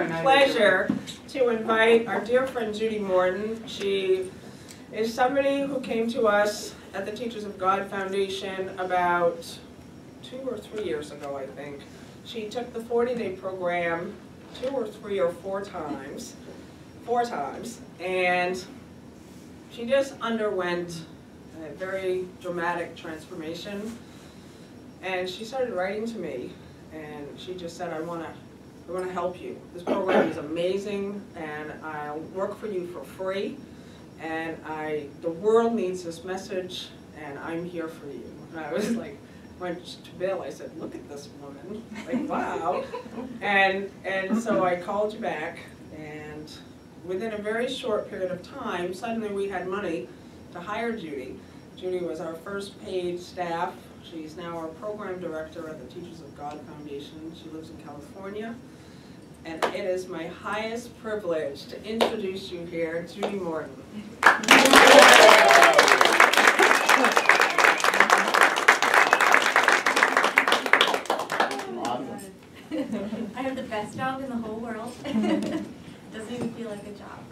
absolute pleasure to invite our dear friend Judy Morton. She is somebody who came to us at the Teachers of God Foundation about 2 or 3 years ago, I think. She took the 40-day program 2 or 3 or 4 times, and she just underwent a very dramatic transformation. And she started writing to me, and she just said, I want to help you. This program is amazing, and I'll work for you for free. And the world needs this message, and I'm here for you. And I was like, went to Bill, I said, look at this woman, like, wow. And so I called you back, and within a very short period of time, suddenly we had money to hire Judy. Judy was our first paid staff. She's now our program director at the Teachers of God Foundation. She lives in California. And it is my highest privilege to introduce you here, Judy Morton. I have the best job in the whole world. Doesn't even feel like a job.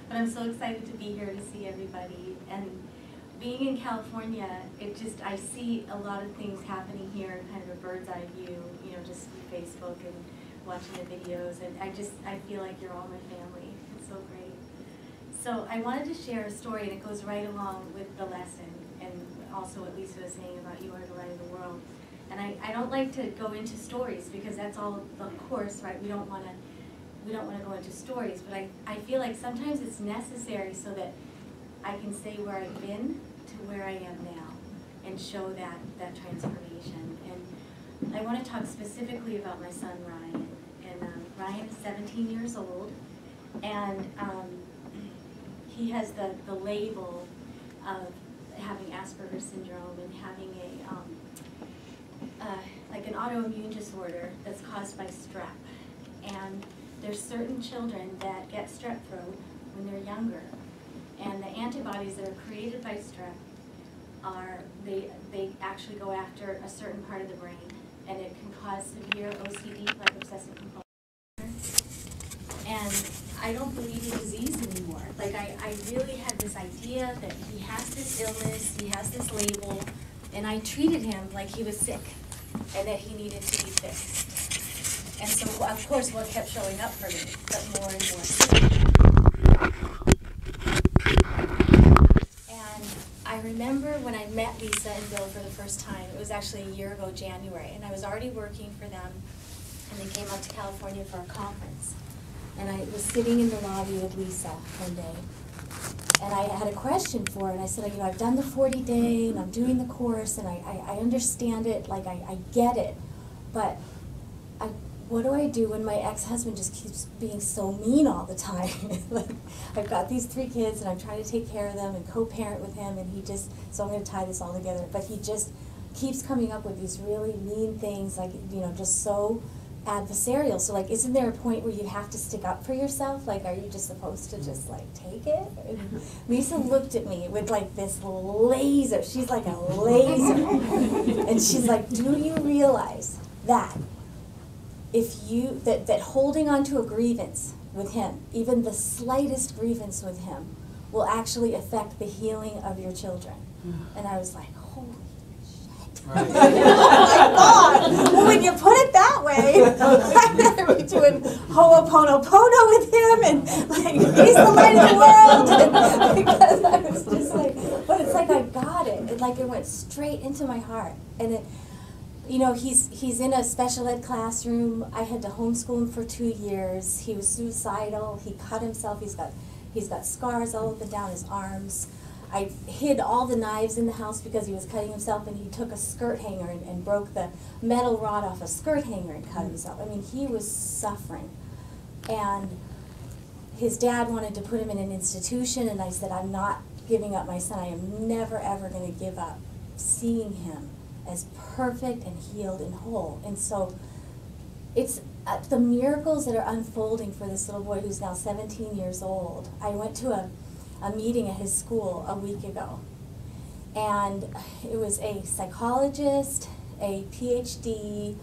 But I'm so excited to be here to see everybody. And being in California, I see a lot of things happening here in kind of a bird's eye view, just through Facebook and watching the videos. And I feel like you're all my family. It's so great. So I wanted to share a story, and it goes right along with the lesson, and also what Lisa was saying about you are the light of the world. And I don't like to go into stories because that's all the course, right? We don't want to go into stories, but I feel like sometimes it's necessary so that I can say where I've been to where I am now and show that transformation. And I want to talk specifically about my son Ryan. And Ryan is 17 years old, and he has the label of having Asperger's syndrome and having like an autoimmune disorder that's caused by strep. And there's certain children that get strep throat when they're younger. And the antibodies that are created by strep they actually go after a certain part of the brain. And it can cause severe OCD, like obsessive compulsive. And I don't believe in disease anymore. Like I really had this idea that he has this illness, he has this label, and I treated him like he was sick and that he needed to be fixed. And so, of course, what kept showing up for me, but more and more. And I remember when I met Lisa and Bill for the first time, it was actually a year ago, January, and I was already working for them, and they came out to California for a conference. And I was sitting in the lobby with Lisa one day, and I had a question for her, and I said, I've done the 40-day, and I'm doing the course, and I understand it, like I get it, but what do I do when my ex-husband just keeps being so mean all the time? Like, I've got these 3 kids, and I'm trying to take care of them and co-parent with him, and so I'm going to tie this all together, but he just keeps coming up with these really mean things, like, just so adversarial. So, like, isn't there a point where you have to stick up for yourself? Like, are you just supposed to just, like, take it? And Lisa looked at me with, like, this laser. She's like a laser. And she's like, do you realize that that holding on to a grievance with him, even the slightest grievance with him, will actually affect the healing of your children? And I was like, holy Right. Oh my God! Well, when you put it that way, I'm going to be doing Ho'oponopono with him, and like he's the light of the world. And, because I was just like, but it's like I got it. It went straight into my heart, and it. He's in a special ed classroom. I had to homeschool him for 2 years. He was suicidal. He cut himself. He's got scars all up and down his arms. I hid all the knives in the house because he was cutting himself, and he took a skirt hanger and broke the metal rod off a skirt hanger and cut himself. I mean, he was suffering. And his dad wanted to put him in an institution, and I said, I'm not giving up my son. I am never, ever going to give up seeing him as perfect and healed and whole. And so it's the miracles that are unfolding for this little boy who's now 17 years old. I went to a meeting at his school a week ago, and it was a psychologist, a PhD,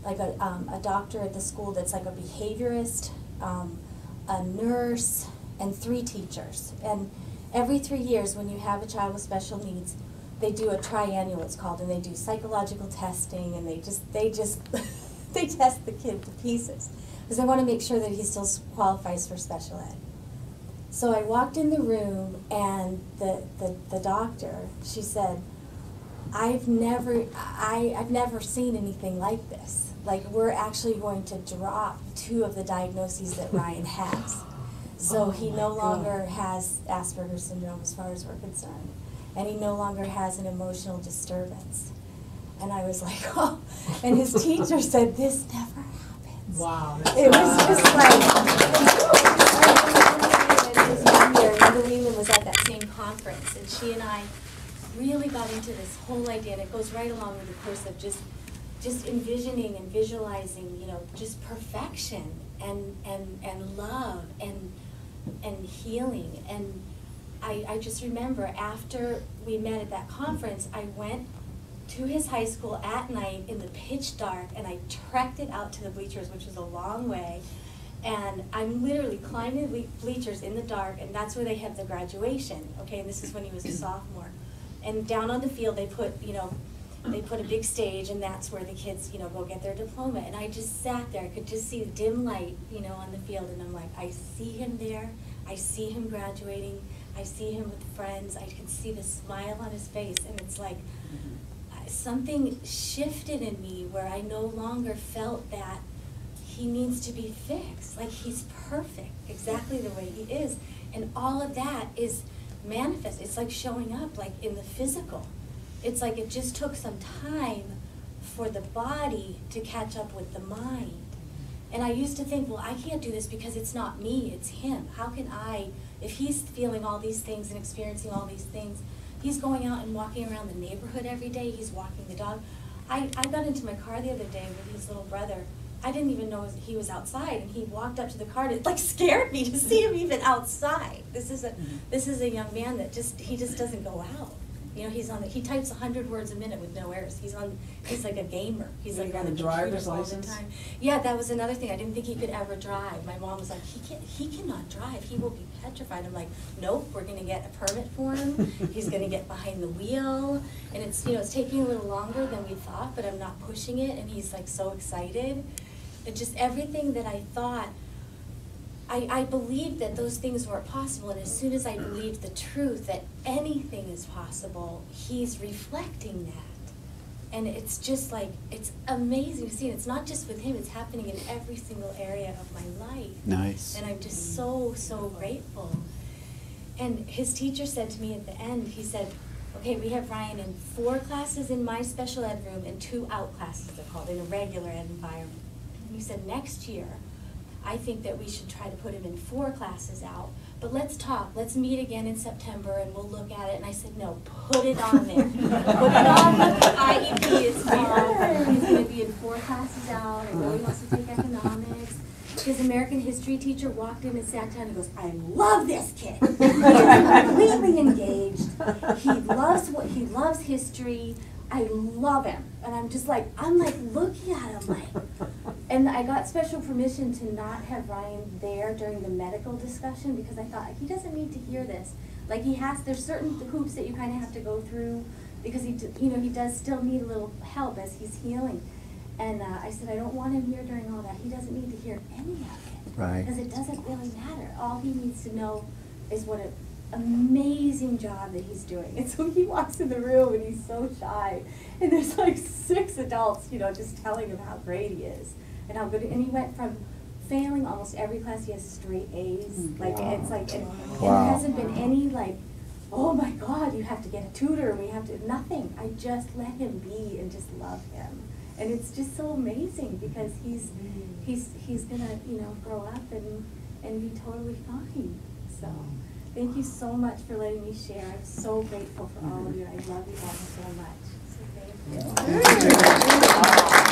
like a doctor at the school that's like a behaviorist, a nurse, and 3 teachers. And every 3 years when you have a child with special needs, they do a triannual, it's called, and they do psychological testing, and they they test the kid to pieces because they want to make sure that he still qualifies for special ed. So I walked in the room, and the doctor, she said, I've never seen anything like this. Like, we're actually going to drop 2 of the diagnoses that Ryan has. So he no longer has Asperger's syndrome as far as we're concerned. And he no longer has an emotional disturbance. And I was like, oh. And his teacher said, this never happens. Wow. It was just like, Linda Leland was at that same conference, and she and I really got into this whole idea, and it goes right along with the course of just envisioning and visualizing, you know, just perfection and love and healing. And I just remember after we met at that conference, I went to his high school at night in the pitch dark, and I trekked it out to the bleachers, which was a long way. And I'm literally climbing the bleachers in the dark, and that's where they have the graduation, okay? And this is when he was a sophomore. And down on the field, they put, you know, they put a big stage, and that's where the kids, you know, go get their diploma. And I just sat there. I could just see the dim light, you know, on the field, and I'm like, I see him there. I see him graduating. I see him with friends. I can see the smile on his face, and it's like something shifted in me where I no longer felt that he needs to be fixed. Like, he's perfect, exactly the way he is. And all of that is manifest. It's like showing up, like in the physical. It's like it just took some time for the body to catch up with the mind. And I used to think, well, I can't do this because it's not me, it's him. How can I, if he's feeling all these things and experiencing all these things, he's going out and walking around the neighborhood every day, he's walking the dog. I got into my car the other day with his little brother. I didn't even know he was outside, and he walked up to the car, and it like scared me to see him even outside. This is a young man that he just doesn't go out. You know, he types 100 words a minute with no errors. He's like a gamer. He's like on the driver's all the time. Yeah, that was another thing. I didn't think he could ever drive. My mom was like, he cannot drive. He will be petrified. I'm like, nope, we're gonna get a permit for him. He's gonna get behind the wheel. And it's, you know, it's taking a little longer than we thought, but I'm not pushing it, and he's like so excited. It just, everything that I thought, I believed that those things weren't possible, and as soon as I believed the truth that anything is possible, he's reflecting that. And it's just like, it's amazing to see. And it's not just with him, it's happening in every single area of my life. Nice. And I'm just so, so grateful. And his teacher said to me at the end, he said, okay, we have Ryan in 4 classes in my special ed room and 2 out classes, they're called, in a regular ed environment. And he said, next year, I think that we should try to put him in 4 classes out, but let's talk. Let's meet again in September and we'll look at it. And I said, no, put it on there. Put it on the IEP. It's called. He's going to be in 4 classes out. I know he wants to take economics. His American history teacher walked in and sat down and goes, I love this kid. He's completely engaged. He loves history. I love him. And I'm like looking at him like, and I got special permission to not have Ryan there during the medical discussion because I thought, he doesn't need to hear this. Like, there's certain hoops that you kind of have to go through because he does still need a little help as he's healing. And I said, I don't want him here during all that. He doesn't need to hear any of it. Right. Because it doesn't really matter. All he needs to know is what an amazing job that he's doing. And so he walks in the room and he's so shy. And there's like 6 adults, you know, just telling him how great he is and how good. And he went from failing almost every class, he has straight A's. Like, wow. It's like, and there hasn't been any like, oh my God, you have to get a tutor. We have to, nothing. I just let him be and just love him. And it's just so amazing because he's gonna, you know, grow up and be totally fine. So thank you so much for letting me share. I'm so grateful for all of you. I love you all so much. So thank you.